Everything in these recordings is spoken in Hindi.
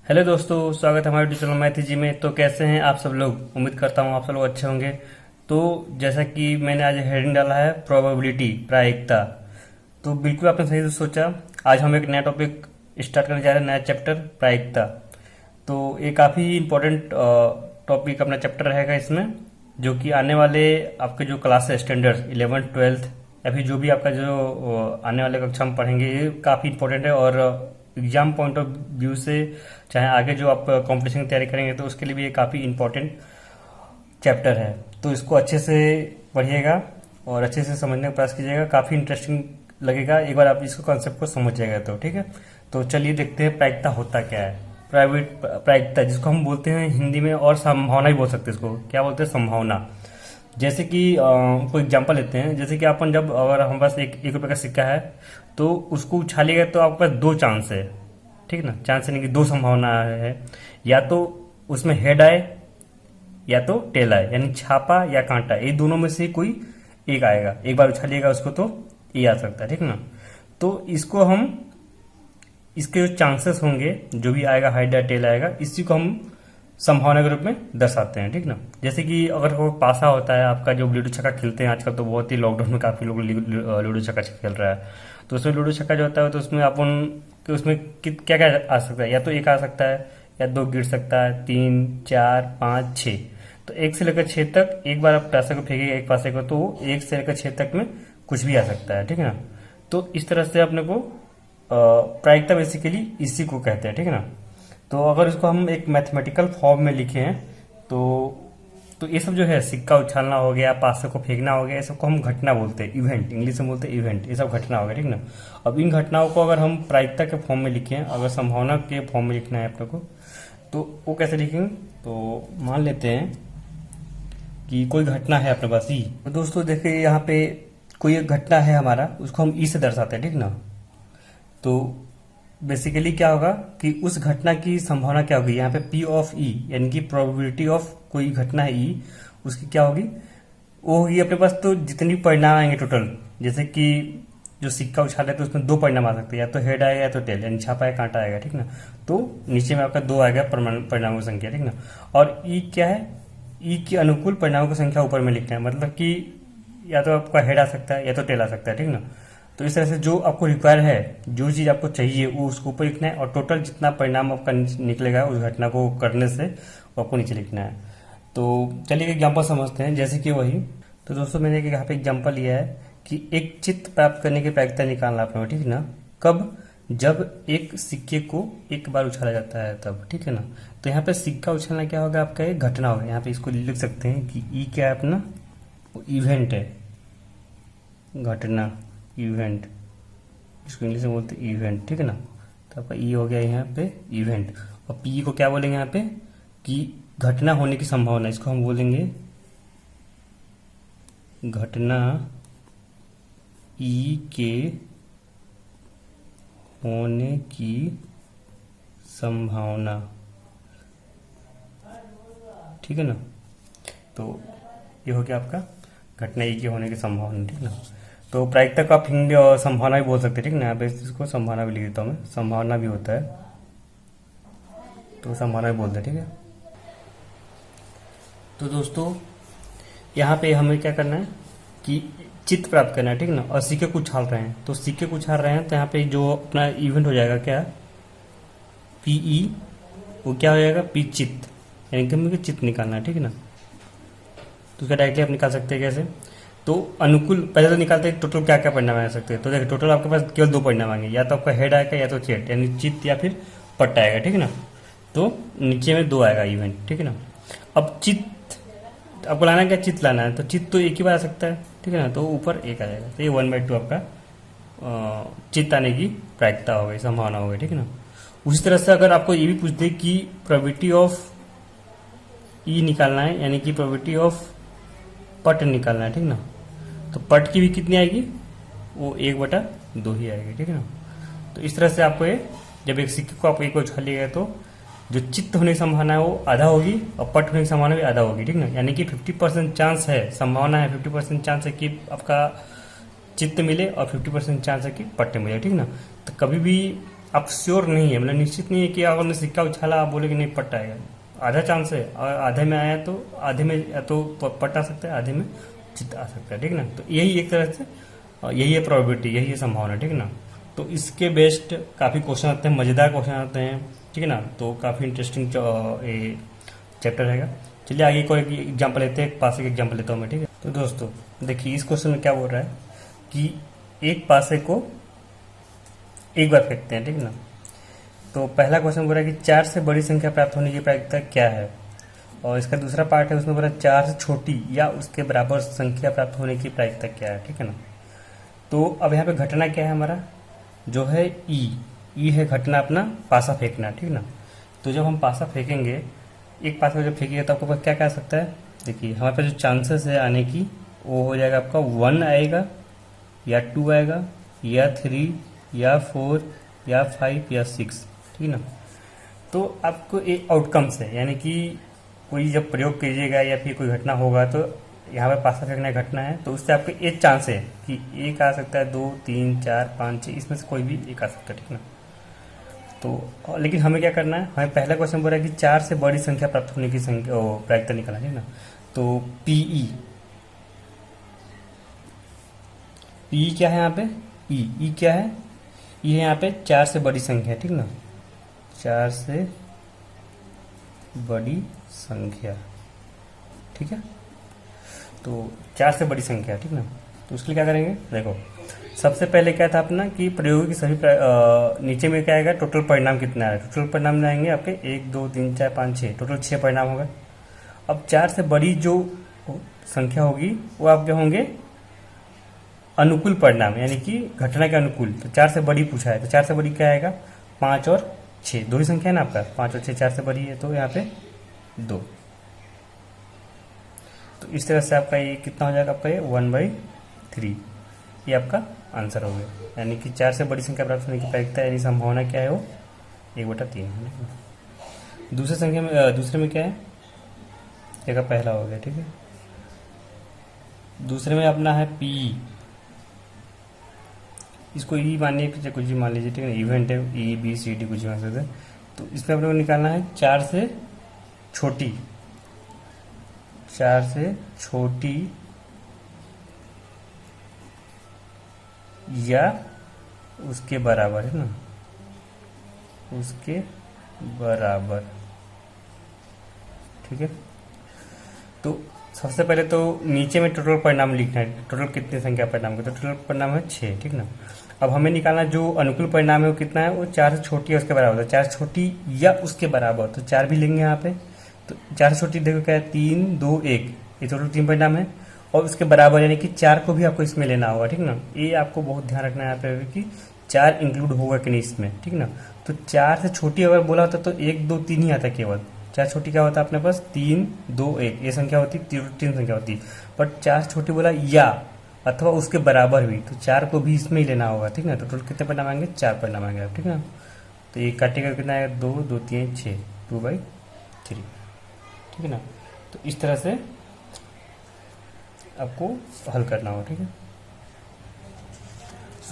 हेलो दोस्तों, स्वागत है हमारे यूट्यूब चैनल मैथ जी में। तो कैसे हैं आप सब लोग? उम्मीद करता हूँ आप सब लोग अच्छे होंगे। तो जैसा कि मैंने आज हेडिंग डाला है प्रोबेबिलिटी, प्रायिकता। तो बिल्कुल आपने सही से सोचा। आज हम एक नया टॉपिक स्टार्ट करने जा रहे हैं, नया चैप्टर प्रायिकता। तो ये काफ़ी इम्पोर्टेंट टॉपिक अपना चैप्टर रहेगा इसमें, जो कि आने वाले आपके जो क्लास है स्टैंडर्ड 11th 12th या फिर जो भी आपका जो आने वाले कक्षा में पढ़ेंगे, ये काफ़ी इंपॉर्टेंट है। और एग्जाम पॉइंट ऑफ व्यू से, चाहे आगे जो आप कंपटीशन की तैयारी करेंगे तो उसके लिए भी ये काफ़ी इंपॉर्टेंट चैप्टर है। तो इसको अच्छे से पढ़िएगा और अच्छे से समझने का प्रयास कीजिएगा। काफ़ी इंटरेस्टिंग लगेगा एक बार आप इसको कॉन्सेप्ट को समझ जाएगा तो। ठीक है, तो चलिए देखते हैं प्रायिकता होता क्या है। प्रायिकता जिसको हम बोलते हैं हिंदी में, और संभावना भी बोल सकते हैं इसको। क्या बोलते हैं? संभावना। जैसे कि कोई एग्जांपल लेते हैं। जैसे कि अपन जब, अगर हमारे पास एक रुपये का सिक्का है तो उसको उछालिएगा तो आपके पास दो चांस है। ठीक ना? चांस यानी कि दो संभावना है, या तो उसमें हेड आए या तो टेल आए, यानी छापा या कांटा, ये दोनों में से कोई एक आएगा। एक बार उछालिएगा उसको तो ये आ सकता है। ठीक ना? तो इसको हम, इसके जो चांसेस होंगे, जो भी आएगा हेड या टेल आएगा, इसी को हम संभावना के रूप में दर्शाते हैं। ठीक ना? जैसे कि अगर वो पासा होता है आपका, जो लूडो छक्का खेलते हैं आजकल, तो बहुत ही लॉकडाउन में काफी लोग लूडो छक्का खेल रहा है। तो उसमें लूडो छक्का जो होता है तो उसमें अपन कि उसमें क्या क्या आ सकता है? या तो एक आ सकता है, या दो गिर सकता है, 3 4 5 6। तो एक से लेकर 6 तक, एक बार आप पैसे को फेंकेंगे एक पासे को, तो एक से लेकर 6 तक में कुछ भी आ सकता है। ठीक है ना? तो इस तरह से अपने को प्रायिकता बेसिकली इसी को कहते हैं। ठीक है ना? तो अगर इसको हम एक मैथमेटिकल फॉर्म में लिखे हैं तो ये सब जो है, सिक्का उछालना हो गया, पासे को फेंकना हो गया, ये सब को हम घटना बोलते हैं, इवेंट, इंग्लिश में बोलते हैं इवेंट। ये सब घटना हो गया। ठीक ना? अब इन घटनाओं को अगर हम प्रायिकता के फॉर्म में लिखें, अगर संभावना के फॉर्म में लिखना है अपने को, तो वो कैसे लिखेंगे? तो मान लेते हैं कि कोई घटना है अपने पास ई। तो दोस्तों देखिए, यहाँ पे कोई एक घटना है हमारा, उसको हम ई से दर्शाते हैं। ठीक ना? तो बेसिकली क्या होगा कि उस घटना की संभावना क्या होगी, यहाँ पे पी ऑफ ई, यानी कि प्रोबेबिलिटी ऑफ कोई घटना है ई, उसकी क्या होगी? वो होगी अपने पास, तो जितनी परिणाम आएंगे टोटल, जैसे कि जो सिक्का उछाले तो उसमें दो परिणाम आ सकते हैं, या तो हेड आएगा या तो टेल, यानी छापा या कांटा आएगा। ठीक ना? तो नीचे में आपका दो आएगा परिणामों की संख्या। ठीक ना? और ई क्या है? ई के अनुकूल परिणामों की संख्या ऊपर में लिखना है, मतलब कि या तो आपका हेड आ सकता है या तो टेल आ सकता है। ठीक ना? तो इस तरह से जो आपको रिक्वायर है, जो चीज आपको चाहिए, वो उसको ऊपर लिखना है, और टोटल जितना परिणाम आपका निकलेगा उस घटना को करने से, वो आपको नीचे लिखना है। तो चलिए एग्जांपल समझते हैं। जैसे कि वही, तो दोस्तों मैंने यहाँ पे एग्जांपल लिया है कि एक चित्त प्राप्त करने की प्रायिकता निकालना आपने। ठीक ना? कब? जब एक सिक्के को एक बार उछाला जाता है तब। ठीक है ना? तो यहाँ पे सिक्का उछालना क्या होगा? आपका एक घटना होगा। यहाँ पे इसको लिख सकते हैं कि ई क्या है अपना? इवेंट है, घटना, इवेंट, इसको इंग्लिश में बोलते हैं इवेंट। ठीक है ना? तो आपका ई हो गया यहाँ पे इवेंट, और पी को क्या बोलेंगे यहाँ पे? कि घटना होने की संभावना, इसको हम बोलेंगे घटना ई के होने की संभावना। ठीक है ना? तो ये हो गया आपका घटना ई के होने की संभावना। ठीक ना? तो प्रायिकता का आप हिंदी और संभावना भी बोल सकते हैं। ठीक ना? यहाँ पे इसको संभावना भी लिख देता हूँ मैं, संभावना भी होता है तो संभावना भी बोलते हैं। ठीक है? तो दोस्तों यहाँ पे हमें क्या करना है कि चित्त प्राप्त करना है। ठीक ना? और सिक्के को उछाल रहे हैं, तो सिक्के को उछाल रहे हैं, तो यहाँ पे जो अपना इवेंट हो जाएगा क्या? पीई, वो क्या हो जाएगा? पी चित्त, यानी कि हमें चित्त निकालना है। ठीक है ना? तो उसका डायरेक्टली आप निकाल सकते हैं कैसे? तो अनुकूल पहले तो निकालते हैं टोटल क्या क्या परिणाम आ सकते हैं। तो देखिए टोटल आपके पास केवल दो परिणाम आएंगे, या तो आपका हेड आएगा या तो चेट, यानी चित्त या फिर पट्टा आएगा। ठीक है ना? तो नीचे में दो आएगा इवेंट। ठीक है ना? अब चित्त आपको लाना है, क्या चित्त लाना है? तो चित्त तो एक ही बार आ सकता है। ठीक है ना? तो ऊपर एक आ जाएगा, तो ये 1/2 आपका चित्त आने की प्रायिकता हो गई, संभावना हो गई। ठीक है ना? उसी तरह से अगर आपको ये भी पूछ दे कि प्रोबेबिलिटी ऑफ ई निकालना है, यानी कि प्रोबेबिलिटी ऑफ पट निकालना है। ठीक ना? तो पट की भी कितनी आएगी? वो 1/2 ही आएगी। ठीक है ना? तो इस तरह से आपको ये, जब एक सिक्के को आप एक उछालिएगा तो जो चित्त होने की संभावना है वो आधा होगी, और पट होने की संभावना भी आधा होगी। ठीक ना? यानी कि 50% चांस है, संभावना है 50% चांस है कि आपका चित्त मिले, और 50% चांस है कि पट्टे मिले। ठीक ना? तो कभी भी आप श्योर नहीं है, मतलब निश्चित नहीं है कि अगर ने सिक्का उछाला आप बोले कि नहीं पट्टा आएगा, आधा चांस है, और आधे में आया तो आधे में या तो पट्टा आ सकता है, आधे में चित आ सकता है, ठीक है ना। तो यही एक तरह से यही है प्रोबेबिलिटी, यही है संभावना, ठीक है ना। तो इसके बेस्ड काफी क्वेश्चन आते हैं, मजेदार क्वेश्चन आते हैं, ठीक है ना। तो काफी इंटरेस्टिंग चैप्टर रहेगा। चलिए आगे कोई एग्जाम्पल लेते हैं, एक पासे का एग्जाम्पल लेता हूँ मैं, ठीक है। तो दोस्तों देखिए, इस क्वेश्चन में क्या बोल रहा है कि एक पासे को एक बार फेंकते हैं, ठीक है ना। तो पहला क्वेश्चन बोल रहा है कि 4 से बड़ी संख्या प्राप्त होने की प्रायिकता क्या है, और इसका दूसरा पार्ट है, उसमें बोल रहा है 4 से छोटी या उसके बराबर संख्या प्राप्त होने की प्रायिकता क्या है, ठीक है ना। तो अब यहाँ पे घटना क्या है, हमारा जो है ई है घटना, अपना पासा फेंकना, ठीक है ना। तो जब हम पासा फेंकेंगे, एक पासा जब फेंकेंगे तो आपको क्या कह सकता है, देखिए हमारे पास जो चांसेस है आने की, वो हो जाएगा आपका 1 आएगा या 2 आएगा या 3 या 4 या 5 या 6, ठीक है ना। तो आपको एक आउटकम्स है, यानी कि कोई जब प्रयोग कीजिएगा या फिर कोई घटना होगा, तो यहाँ पे पासा फेंकना घटना है, तो उससे आपके एक चांस है कि एक आ सकता है, 2 3 4 5 6, इसमें से कोई भी एक आ सकता है, ठीक है ना। तो लेकिन हमें क्या करना है, हमें पहला क्वेश्चन बोल रहा है कि 4 से बड़ी संख्या प्राप्त होने की संख्या प्रायिकता निकालना है ना। तो पीई क्या है यहाँ पे, ई क्या है, ये यहाँ पे 4 से बड़ी संख्या, ठीक ना, 4 से बड़ी संख्या, ठीक है। तो 4 से बड़ी संख्या, ठीक ना। तो उसके लिए क्या करेंगे, देखो सबसे पहले क्या था अपना कि प्रयोग की सभी नीचे में क्या आएगा, टोटल परिणाम कितना है, टोटल परिणाम आएंगे आपके 1 2 3 4 5 6, टोटल 6 परिणाम होगा। अब 4 से बड़ी जो संख्या होगी वो आपके होंगे अनुकूल परिणाम, यानी कि घटना के अनुकूल। तो 4 से बड़ी पूछा है, तो 4 से बड़ी क्या आएगा, 5 और 6, दो ही संख्या है ना आपका, 5 और 6, 4 से बड़ी है, तो यहाँ पे 2। तो इस तरह से आपका ये कितना हो जाएगा, आपका ये 1/3, ये आपका आंसर हो गया। यानी कि 4 से बड़ी संख्या प्राप्त होने की प्रायिकता यानी संभावना क्या है, वो 1/3 है। दूसरे संख्या में दूसरे में क्या है, ये का पहला हो गया, ठीक है। दूसरे में अपना है पी, इसको ई मानिए, कुछ भी मान लीजिए, ठीक है। इवेंट है, ई बी सी डी कुछ भी मान सकते हैं। तो इसमें अपने को निकालना है 4 से छोटी, 4 से छोटी या उसके बराबर, है ना, उसके बराबर, ठीक है। तो सबसे पहले तो नीचे में टोटल परिणाम लिखना है, टोटल कितनी संख्या परिणाम का, तो टोटल परिणाम है 6, ठीक ना। अब हमें निकालना जो अनुकूल परिणाम है वो कितना है, वो 4 से छोटी है उसके बराबर, तो 4 से छोटी या उसके बराबर, तो 4 भी लेंगे यहाँ पे। तो 4 से छोटी देखो क्या है, 3 2 1, ये टोटल 3 परिणाम है, और उसके बराबर यानी कि 4 को भी आपको इसमें लेना होगा, ठीक ना। ये आपको बहुत ध्यान रखना है यहाँ पे कि 4 इंक्लूड होगा कि नहीं इसमें, ठीक ना। तो 4 से छोटी अगर बोला होता तो 1 2 3 ही आता केवल, 4 छोटी क्या होता है अपने पास, 3 2 1, ये संख्या होती, 3 संख्या होती। बट 4 छोटी बोला या अथवा उसके बराबर भी, तो 4 को भी इसमें ही लेना होगा, ठीक ना। तो टोटल कितने परिणाम आएंगे, 4 परिणाम आएंगे, ठीक ना। तो ये काटेगा कितना आएगा, 2 2 3 6, 2/3, ठीक है ना। तो इस तरह से आपको हल करना होगा, ठीक है।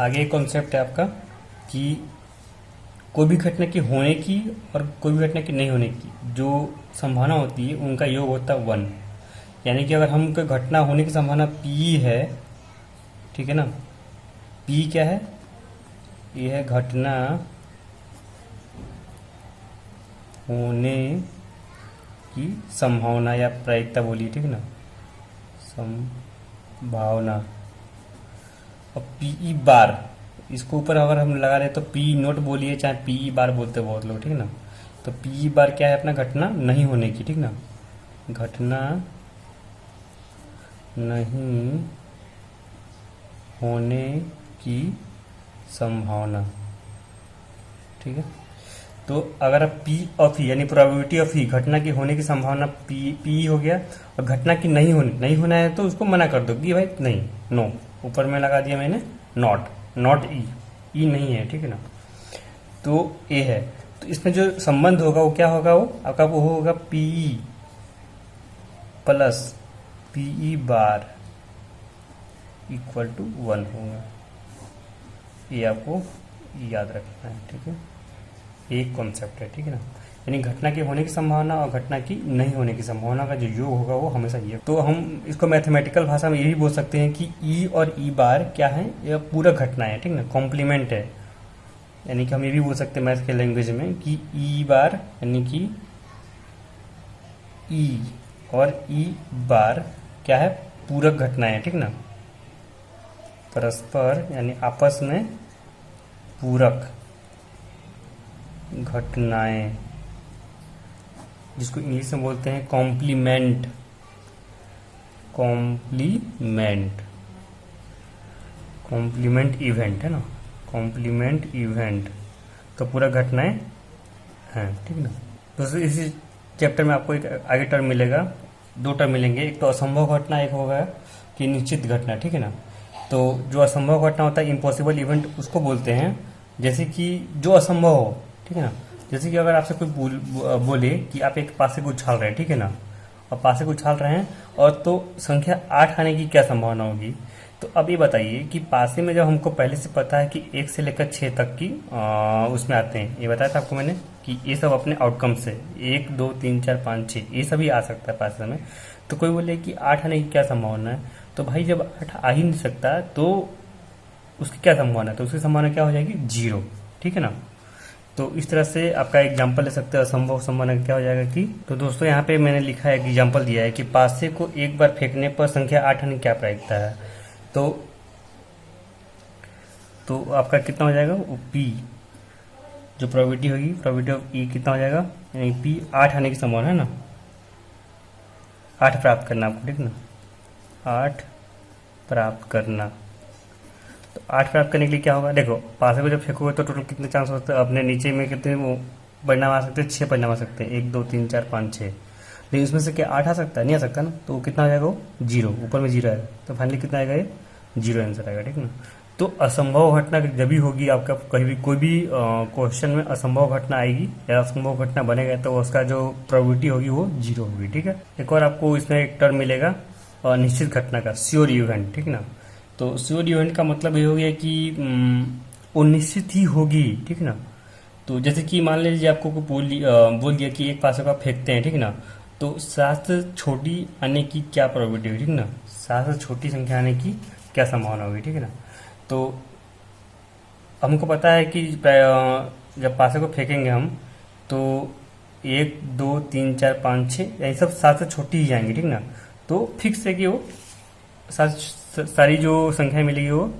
आगे एक कॉन्सेप्ट है आपका कि कोई भी घटना की होने की और कोई भी घटना की नहीं होने की जो संभावना होती है उनका योग होता है 1। यानी कि अगर हम कोई घटना होने की संभावना P है, ठीक है ना, P क्या है, ये है घटना होने की संभावना या प्रायिकता बोलिए, ठीक है ना, संभावना। और पीई बार, इसको ऊपर अगर हम लगा रहे तो पी नोट बोलिए चाहे पीई बार बोलते हैं बहुत लोग, ठीक है ना। तो पीई बार क्या है, अपना घटना नहीं होने की, ठीक ना, घटना नहीं होने की संभावना, ठीक है। तो अगर पी ऑफ ई यानी प्रोबेबिलिटी ऑफ ई, घटना की होने की संभावना पी हो गया, और घटना की नहीं होना है तो उसको मना कर दो कि भाई नहीं, नो, ऊपर में लगा दिया मैंने नॉट ई नहीं है, ठीक है ना। तो ए है, तो इसमें जो संबंध होगा वो क्या होगा, वो आपका वो होगा PE plus PE bar equal to 1 होगा। ये आपको याद रखना है, ठीक है। एक कॉन्सेप्ट है, ठीक है ना। यानी घटना के होने की संभावना और घटना की नहीं होने की संभावना का जो योग होगा वो हमेशा ये। तो हम इसको मैथमेटिकल भाषा में यही बोल सकते हैं कि ई और ई बार क्या है, यह पूरक घटना है, ठीक ना, कॉम्प्लीमेंट है। यानी कि हम ये भी बोल सकते हैं मैथ के लैंग्वेज में कि ई बार यानी कि ई और ई बार क्या है, पूरक घटनाएं, ठीक ना, परस्पर यानी आपस में पूरक घटनाएं, जिसको इंग्लिश में बोलते हैं कॉम्प्लीमेंट। कॉम्प्लीमेंट कॉम्प्लीमेंट इवेंट है ना, कॉम्प्लीमेंट इवेंट तो पूरा घटनाएं हैं, ठीक ना। दोस्तों इसी चैप्टर में आपको एक आगे टर्म मिलेगा, दो टर्म मिलेंगे, एक तो असंभव घटना, एक होगा कि निश्चित घटना, ठीक है ना। तो जो असंभव घटना होता है इम्पॉसिबल इवेंट उसको बोलते हैं, जैसे कि जो असंभव हो, ठीक है ना। जैसे कि अगर आपसे कोई बोले कि आप एक पासे को उछाल रहे हैं, ठीक है ना, और पासे को उछाल रहे हैं और तो संख्या 8 आने की क्या संभावना होगी। तो अब ये बताइए कि पासे में जब हमको पहले से पता है कि 1 से लेकर 6 तक की उसमें आते हैं, ये बताया था आपको मैंने कि ये सब अपने आउटकम से 1 2 3 4 5 6 ये सभी आ सकता है पासे में। तो कोई बोले कि 8 आने की क्या संभावना है, तो भाई जब 8 आ ही नहीं सकता तो उसकी क्या संभावना है, तो उसकी संभावना क्या हो जाएगी, 0, ठीक है ना। तो इस तरह से आपका एग्जाम्पल ले सकते हैं, असंभव संभावना क्या हो जाएगा कि। तो दोस्तों यहाँ पे मैंने लिखा है, एग्जाम्पल दिया है कि पासे को एक बार फेंकने पर संख्या 8 आने की क्या प्रायिकता है। तो आपका कितना हो जाएगा, वो पी जो प्रोबेबिलिटी होगी, प्रोबेबिलिटी ऑफ ई कितना हो जाएगा, यानी पी 8 आने की संभावना है ना, 8 प्राप्त करना आपको, ठीक ना, 8 प्राप्त करना। तो 8 प्राप्त करने के लिए क्या होगा, देखो पासे को जब फेंकोगे तो टोटल कितने चांस होते हैं, अपने नीचे में कितने वो परिणाम आ सकते हैं, 6 परिणाम आ सकते हैं, 1 2 3 4 5 6, लेकिन इसमें से क्या 8 आ सकता है, नहीं आ सकता ना, तो कितना हो जाएगा वो 0, ऊपर में 0 आएगा, तो फाइनली कितना आएगा, ये 0 आंसर आएगा, ठीक ना। तो असंभव घटना जब भी होगी आपका कहीं भी कोई भी क्वेश्चन में असंभव घटना आएगी या असंभव घटना बनेगा तो उसका जो प्रोबेबिलिटी होगी वो 0 होगी, ठीक है। एक और आपको इसमें एक टर्म मिलेगा निश्चित घटना का, श्योर इवेंट, ठीक ना। तो श्योर इवेंट का मतलब ये हो गया कि वो निश्चित ही होगी, ठीक ना। तो जैसे कि मान लीजिए आपको बोल दिया कि एक पासे को आप फेंकते हैं, ठीक ना, तो 7 से छोटी आने की क्या प्रोबेबिलिटी होगी, ठीक ना, 7 से छोटी संख्या आने की क्या संभावना होगी, ठीक है ना। तो हमको पता है कि जब पासे को फेंकेंगे हम तो 1 2 3 4 5 6 यही सब 7 से छोटी ही जाएंगी, ठीक ना। तो फिक्स है कि वो सारी जो संख्याएं मिलेगी वो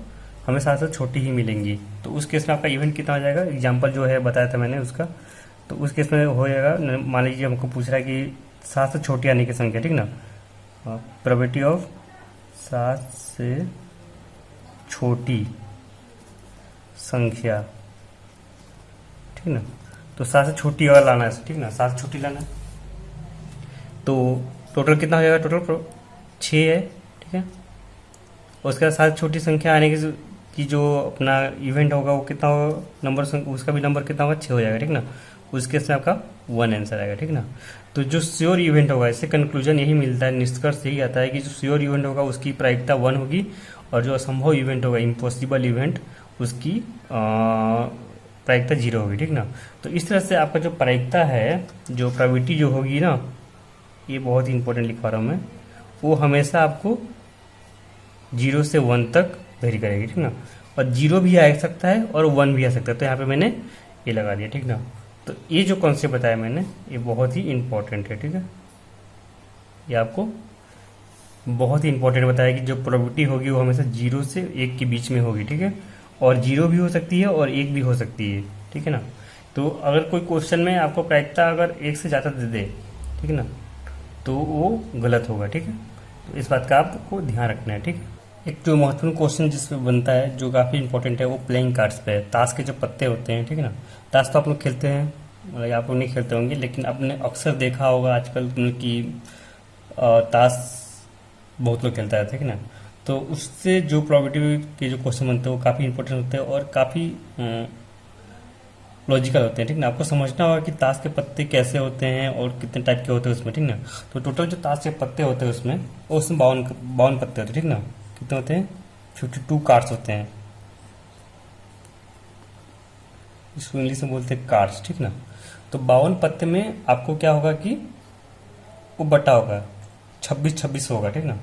हमें 7 से छोटी ही मिलेंगी। तो उस केस में आपका इवेंट कितना हो जाएगा, एग्जाम्पल जो है बताया था मैंने उसका, तो उस केस में हो जाएगा, मान लीजिए हमको पूछ रहा है कि 7 से छोटी आने की संख्या, ठीक ना, प्रोबेबिलिटी ऑफ 7 से छोटी संख्या, ठीक ना। तो 7 से छोटी अगर लाना है, ठीक ना, 7 से छोटी लाना है तो टोटल कितना हो जाएगा, टोटल 6 है, ठीक है। उसके बाद 7 से छोटी संख्या आने की जो अपना इवेंट होगा वो कितना होगा, नंबर उसका भी नंबर कितना होगा, 6 हो जाएगा, ठीक ना। उस केस में आपका 1 आंसर आएगा, ठीक ना। तो जो श्योर इवेंट होगा, इससे कंक्लूजन यही मिलता है, निष्कर्ष यही आता है कि जो श्योर इवेंट होगा उसकी प्रायिकता 1 होगी और जो असंभव इवेंट होगा, इम्पॉसिबल इवेंट, उसकी प्रायिकता 0 होगी, ठीक ना। तो इस तरह से आपका जो प्रायिकता है, जो प्रोबेबिलिटी जो होगी ना, ये बहुत ही इंपॉर्टेंट लिखवा रहा हूँ मैं, वो हमेशा आपको 0 से 1 तक वेरी करेगी, ठीक ना। और 0 भी आ सकता है और 1 भी आ सकता है, तो यहाँ पे मैंने ये लगा दिया, ठीक ना। तो ये जो कॉन्सेप्ट बताया मैंने ये बहुत ही इंपॉर्टेंट है, ठीक है। ये आपको बहुत ही इंपॉर्टेंट बताया कि जो प्रोबेबिलिटी होगी वो हमेशा 0 से 1 के बीच में होगी, ठीक है। और 0 भी हो सकती है और 1 भी हो सकती है, ठीक है ना। तो अगर कोई क्वेश्चन में आपको प्रायिकता अगर 1 से ज़्यादा दे दे, ठीक है ना, तो वो गलत होगा, ठीक है। तो इस बात का आपको ध्यान रखना है, ठीक है। एक जो महत्वपूर्ण क्वेश्चन जिसमें बनता है जो काफ़ी इंपॉर्टेंट है वो प्लेइंग कार्ड्स पे है, ताश के जो पत्ते होते हैं, ठीक है ना। ताश तो आप लोग खेलते हैं, मतलब आप लोग नहीं खेलते होंगे, लेकिन आपने अक्सर देखा होगा आजकल कि ताश बहुत लोग खेलता है, ठीक है ना। तो उससे जो प्रोबेबिलिटी के जो क्वेश्चन बनते हैं वो काफ़ी इंपॉर्टेंट होते हैं और काफ़ी लॉजिकल होते हैं, ठीक ना। आपको समझना होगा कि ताश के पत्ते कैसे होते हैं और कितने टाइप के होते हैं उसमें, ठीक ना। तो टोटल जो ताश के पत्ते होते हैं उसमें 52 पत्ते होते हैं, ठीक ना। कितने होते हैं, 52 कार्ड्स होते हैं, इसको इंग्लिश में बोलते हैं कार्ड्स, ठीक ना। तो 52 पत्ते में आपको क्या होगा कि वो बटा होगा 26-26 होगा, ठीक ना।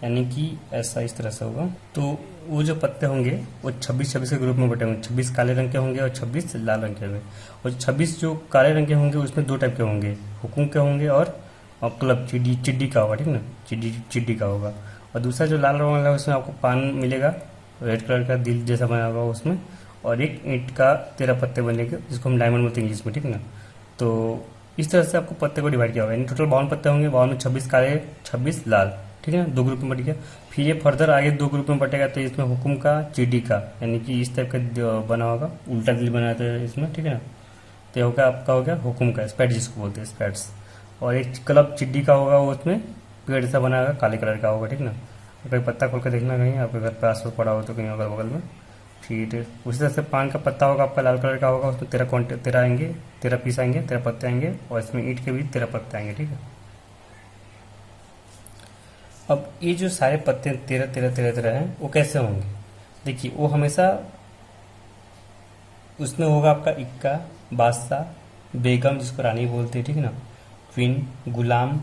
यानी कि ऐसा इस तरह से होगा। तो वो जो पत्ते होंगे वो 26-26 के ग्रुप में बटे होंगे। 26 काले रंग के होंगे और 26 लाल रंग के होंगे। और 26 जो काले रंग के होंगे उसमें दो टाइप के होंगे, हुकुम के होंगे और क्लब चिड्डी का होगा, ठीक ना। चिड्डी का होगा। और दूसरा जो लाल रंग वाला है उसमें आपको पान मिलेगा, रेड कलर का दिल जैसा बना होगा उसमें, और एक ईंट का 13 पत्ते बनेंगे जिसको हम डायमंड बोलते हैं इंग्लिश में, ठीक ना। तो इस तरह से आपको पत्ते को डिवाइड किया होगा। यानी टोटल 52 पत्ते होंगे, 52 में 26 काले 26 लाल, ठीक है ना, दो ग्रुप में बट गया। फिर ये फर्दर आगे दो ग्रुप में बटेगा, तो इसमें हुकुम का चिड्डी का, यानी कि इस टाइप का बना होगा, उल्टा दिल बनाते हैं इसमें, ठीक है ना। तो ये होगा आपका हो गया हुकुम का स्पैड जिसको बोलते हैं स्पैड्स। और एक क्लब चिड्डी का होगा, वो उसमें पेड़ सा बना होगा, काले कलर का होगा, ठीक ना। कहीं पत्ता खोल कर देखना कहीं आपके घर पे आस पास पड़ा हो तो कहीं अगल बगल में। फिर उसी तरह से पान का पत्ता होगा आपका लाल कलर का होगा, उसमें 13 आएंगे, 13 पीस आएंगे, 13 पत्ते आएंगे, और इसमें ईंट के भी 13 पत्ते आएंगे, ठीक है। अब ये जो सारे पत्ते 13 हैं वो कैसे होंगे, देखिए वो हमेशा उसमें होगा आपका इक्का, बादशाह, बेगम जिसको रानी बोलते हैं, ठीक है ना, क्वीन, गुलाम,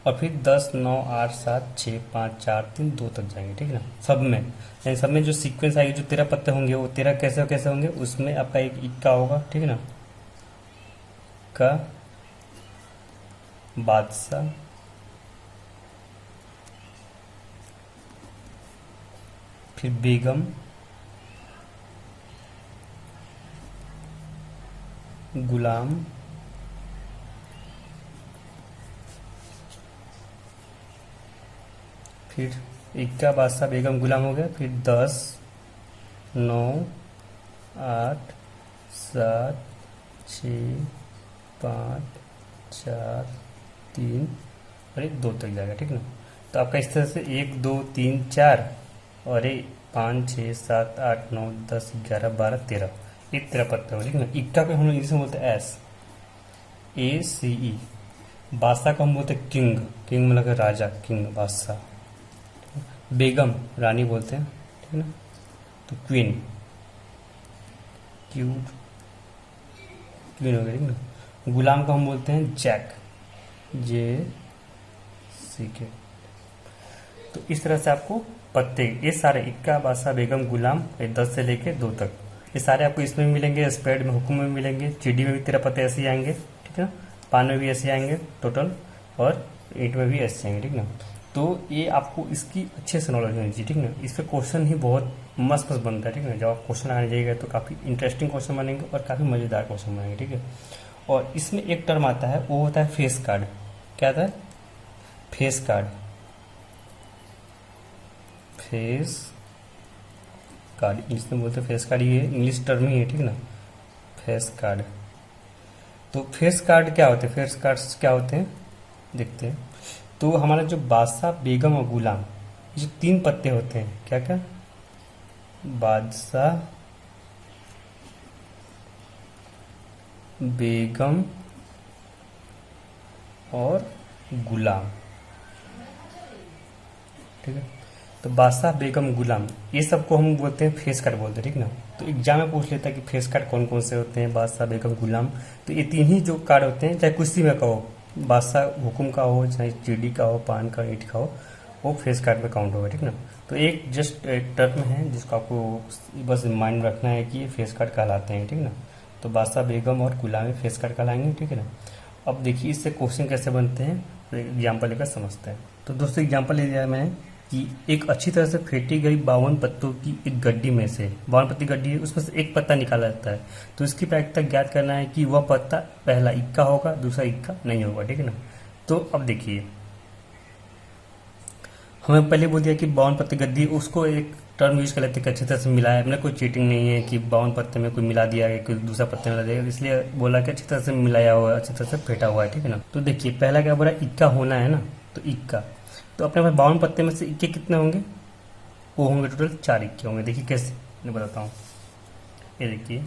और फिर 10, 9, 8, 7, 6, 5, 4, 3, 2 तक जाएंगे, ठीक है ना। सब में यानी सब में जो सीक्वेंस आएगी, जो 13 पत्ते होंगे वो 13 कैसे कैसे होंगे, उसमें आपका एक इक्का होगा, ठीक है ना, का, बादशाह, फिर बेगम, गुलाम, फिर इक्का, बादशाह, बेगम, गुलाम हो गया। फिर 10, 9, 8, 7, 6, 5, 4, 3 और 1, 2 तक जाएगा, ठीक ना। तो आपका इस तरह से 1, 2, 3, 4 और 5, 6, 7, 8, 9, 10, 11, 12, 13, एक 13 पत्ता हो, ठीक ना। इक्का को हम लोग इंग्लिश में बोलते हैं SACE। बादशाह को हम बोलते हैं किंग, किंग मतलब राजा, किंग बादशाह। बेगम रानी बोलते हैं, ठीक है ना। तो क्वीन, क्वीन हो गया, ठीक ना। गुलाम को हम बोलते हैं जैक, JCK। तो इस तरह से आपको पत्ते ये सारे इक्का, बादशाह, बेगम, गुलाम, 10 से लेके 2 तक ये सारे आपको इसमें भी मिलेंगे, स्पेड में, हुकुम में भी मिलेंगे, चिड़ी में भी 13 पत्ते ऐसे ही आएंगे, ठीक है ना। पान में भी ऐसे आएंगे टोटल, और ईंट में भी ऐसे आएंगे, ठीक ना। तो ये आपको इसकी अच्छे से नॉलेज होनी चाहिए, ठीक ना। इस पर क्वेश्चन ही बहुत मस्त मस्त बनता है, ठीक है। जब आप क्वेश्चन आने जाइएगा तो काफ़ी इंटरेस्टिंग क्वेश्चन बनेंगे और काफ़ी मज़ेदार क्वेश्चन बनेंगे, ठीक है। और इसमें एक टर्म आता है, वो होता है फेस कार्ड। क्या आता है? Face card. Face card English में बोलते हैं फेस कार्ड, ये इंग्लिश टर्म ही है, ठीक है ना, फेस कार्ड। तो फेस कार्ड क्या होते हैं, फेस कार्ड्स क्या होते हैं देखते हैं। तो हमारा जो बादशाह, बेगम और गुलाम, ये जो 3 पत्ते होते हैं, क्या क्या, बादशाह, बेगम और गुलाम, ठीक है। तो बादशाह, बेगम, गुलाम, ये सबको हम बोलते हैं फेस कार्ड बोलते हैं, ठीक ना। तो एग्जाम में पूछ लेता है कि फेस कार्ड कौन कौन से होते हैं, बादशाह, बेगम, गुलाम। तो ये 3 ही जो कार्ड होते हैं, चाहे कुछ में का हो, बादशाह हुकुम का हो, चाहे चिड़ी का हो, पान का, ईंट का हो, वो फेस कार्ड में काउंट होगा, ठीक ना। तो एक जस्ट एक टर्म है जिसको आपको बस माइंड में रखना है कि ये फेस कार्ड कहलाते हैं, ठीक ना। तो बादशाह, बेगम और गुलाम फेस कार्ड कहलाएंगे, ठीक है ना। अब देखिए इससे क्वेश्चन कैसे बनते हैं, तो एग्जाम्पल लेकर समझते हैं। तो दोस्तों एग्जाम्पल ले लिया मैंने कि एक अच्छी तरह से फेंटी गई 52 पत्तों की एक गड्डी में से 52 पत्ती गड्डी है, उसमें से एक पत्ता निकाला जाता है। तो इसकी प्रायिकता ज्ञात करना है कि वह पत्ता पहला इक्का होगा, दूसरा इक्का नहीं होगा, ठीक है ना। तो अब देखिए हमें पहले बोल दिया कि 52 पत्ती गड्डी, उसको एक टर्म यूज कर लेते हैं कि अच्छी तरह से मिलाया, हमने कोई चीटिंग नहीं है कि 52 पत्ते में कोई मिला दिया है, कोई दूसरा पत्ते मिला दिया, इसलिए बोला कि अच्छी तरह से मिलाया हुआ है, अच्छी तरह से फेंटा हुआ है, ठीक है ना। तो देखिए पहला क्या बोला, इक्का होना है ना, तो इक्का, तो अपने पास 52 पत्ते में से इक्के कितने होंगे, वो होंगे टोटल 4 इक्के होंगे। देखिए कैसे मैं बताता हूँ, ये देखिए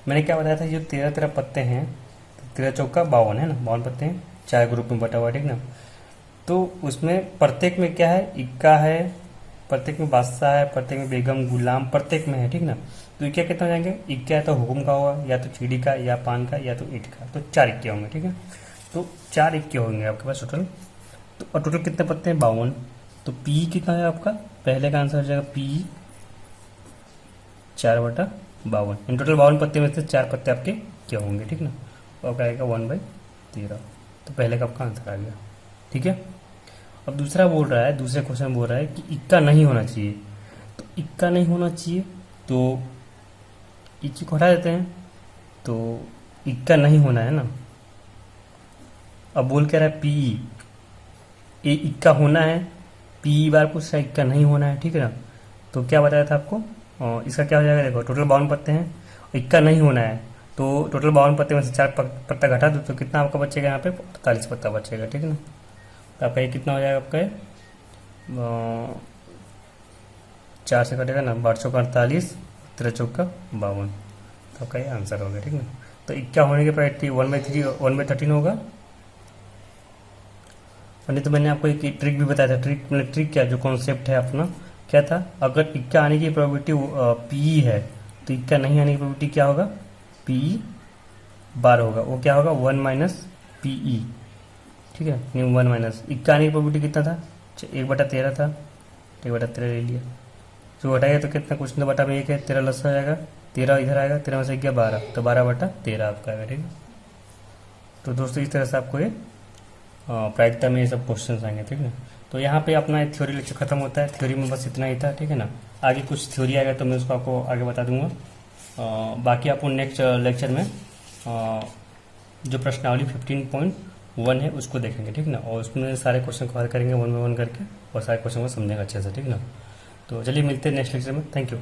मैंने क्या बताया था, जो 13 पत्ते हैं, 13 चौका 52 है ना, 52 पत्ते हैं, 4 ग्रुप में बटा हुआ है, ठीक ना। तो उसमें प्रत्येक में क्या है, इक्का है, प्रत्येक में बादशाह है, प्रत्येक में बेगम, गुलाम प्रत्येक में है, ठीक ना। तो इक्का कितना हो जाएंगे, इक्का या तो हुक्म का होगा, या तो चीड़ी का, या पान का, या तो ईंट का। तो 4 इक्के होंगे, ठीक है। तो 4 इक्के होंगे आपके पास टोटल। तो और टोटल कितने पत्ते हैं, 52। तो पी कितना है आपका, पहले का आंसर हो जाएगा पी 4/52। इन टोटल 52 पत्ते में से 4 पत्ते आपके क्या होंगे, ठीक ना। और क्या आएगा 1/13। तो पहले का आपका आंसर आ गया, ठीक है। अब दूसरा बोल रहा है, दूसरे क्वेश्चन बोल रहा है कि इक्का नहीं होना चाहिए। तो इक्का नहीं होना चाहिए, तो इक्की को हटा देते हैं। तो इक्का नहीं होना है ना। अब बोल क्या रहा है, पीई, ए इक्का होना है, पीई बार पूछ रहा है, इक्का नहीं होना है, ठीक है ना। तो क्या बताया था आपको, इसका क्या हो जाएगा, देखो टोटल 52 पत्ते हैं, इक्का नहीं होना है, तो टोटल 52 पत्ते में से 4 पत्ता घटा दो, तो कितना आपका बचेगा यहाँ पे, 48 पत्ता बचेगा, ठीक है ना। तो आपका ये कितना हो जाएगा, आपका 4 से कटेगा ना, 8/48, 13×4 = 52। तो आपका ये आंसर हो गया, ठीक ना। तो इक्का होने के प्रायोरिटी 1/3 1/13 होगा। और नहीं तो मैंने आपको एक ट्रिक भी बताया था, ट्रिक क्या, जो कॉन्सेप्ट है अपना क्या था, अगर इक्का आने की प्रोबेबिलिटी पी है, तो इक्का नहीं आने की प्रोबेबिलिटी क्या होगा, पी बार होगा, वो क्या होगा 1 - पीई, ठीक है। नहीं 1 - इक्का आने की प्रोबेबिलिटी कितना था, 1/13 था, 1/13 ले लिया, जो घटाएगा तो कितना, कुछ बटा में 1 है, 13 लस हो जाएगा, 13 इधर आएगा, 13 में से गया 12, तो 12/13 आपका आएगा, ठीक है। तो दोस्तों इस तरह से आपको ये प्रायिकता में ये सब क्वेश्चन आएंगे, ठीक है। तो यहाँ पे अपना थ्योरी लेक्चर खत्म होता है, थ्योरी में बस इतना ही था, ठीक है ना। आगे कुछ थ्योरी आएगा तो मैं उसको आपको आगे बता दूंगा। बाकी आपको नेक्स्ट लेक्चर में जो प्रश्नावली 15.1 है उसको देखेंगे, ठीक ना। और उसमें सारे क्वेश्चन को हल करेंगे 1 बाय 1 करके, और सारे क्वेश्चन को समझेंगे अच्छे से, ठीक ना। तो चलिए मिलते हैं नेक्स्ट लेक्चर में, थैंक यू।